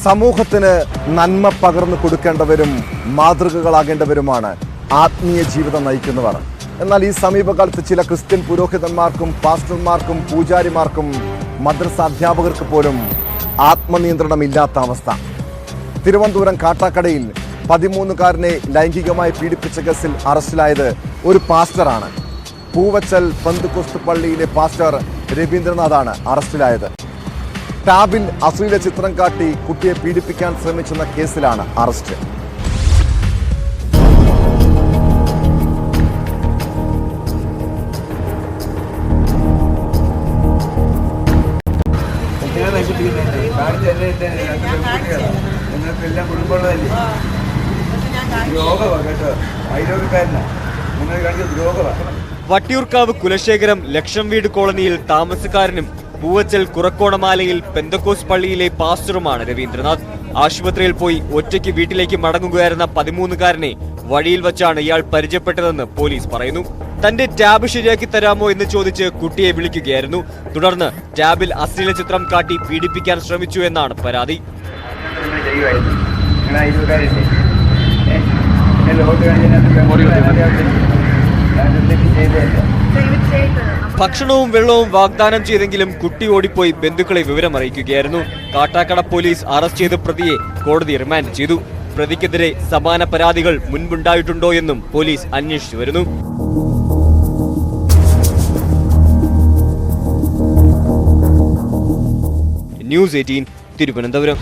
സമൂഹത്തിന് നന്മ പകർന്നു കൊടുക്കേണ്ടവരും മാതൃകകളാകേണ്ടവരുമാണ് ആത്മീയ ജീവിതം നയിക്കുന്നവർ. എന്നാൽ ഈ സമീപകാലത്ത് ചില ക്രിസ്ത്യൻ പുരോഹിതന്മാർക്കും പാസ്റ്റർമാർക്കും പൂജാരിമാർക്കും മദ്രസ അധ്യാപകർക്ക് പോലും ആത്മനിയന്ത്രണമില്ലാത്ത അവസ്ഥ. തിരുവനന്തപുരം കാട്ടാക്കടയിൽ 13കാരനെ ലൈംഗികമായി പീഡിപ്പിച്ച കേസിൽ അറസ്റ്റിലായത് ഒരു പാസ്റ്ററാണ്. പൂവച്ചൽ പെന്തക്കോസ്ത് പള്ളിയിലെ പാസ്റ്റർ രവീന്ദ്രനാഥാണ് അറസ്റ്റിലായത്. ടാബിൽ അശ്ലീല ചിത്രം കാട്ടി കുട്ടിയെ പീഡിപ്പിക്കാൻ ശ്രമിച്ചെന്ന കേസിലാണ് അറസ്റ്റ്. വട്ടിയൂർക്കാവ് കുലശേഖരം ലക്ഷം വീട് കോളനിയിൽ താമസക്കാരനും പൂവച്ചൽ കുറക്കോണമാലയിൽ പെന്തക്കോസ് പള്ളിയിലെ പാസ്റ്ററുമാണ് രവീന്ദ്രനാഥ്. ആശുപത്രിയിൽ പോയി ഒറ്റയ്ക്ക് വീട്ടിലേക്ക് മടങ്ങുകയായിരുന്ന 13കാരനെ വഴിയിൽ വച്ചാണ് ഇയാൾ പരിചയപ്പെട്ടതെന്ന് പോലീസ് പറയുന്നു. തന്റെ ടാബ് ശരിയാക്കി തരാമോ എന്ന് ചോദിച്ച് കുട്ടിയെ വിളിക്കുകയായിരുന്നു. തുടർന്ന് ടാബിൽ അശ്ലീല ചിത്രം കാട്ടി പീഡിപ്പിക്കാൻ ശ്രമിച്ചു എന്നാണ് പരാതി. ഭക്ഷണവും വെള്ളവും വാഗ്ദാനം ചെയ്തെങ്കിലും കുട്ടി ഓടിപ്പോയി ബന്ധുക്കളെ വിവരമറിയിക്കുകയായിരുന്നു. കാട്ടാക്കട പോലീസ് അറസ്റ്റ് ചെയ്ത പ്രതിയെ കോടതി റിമാൻഡ് ചെയ്തു. പ്രതിക്കെതിരെ സമാന പരാതികൾ മുൻപുണ്ടായിട്ടുണ്ടോ എന്നും പോലീസ് അന്വേഷിച്ചു വരുന്നു. ന്യൂസ് 18 തിരുവനന്തപുരം.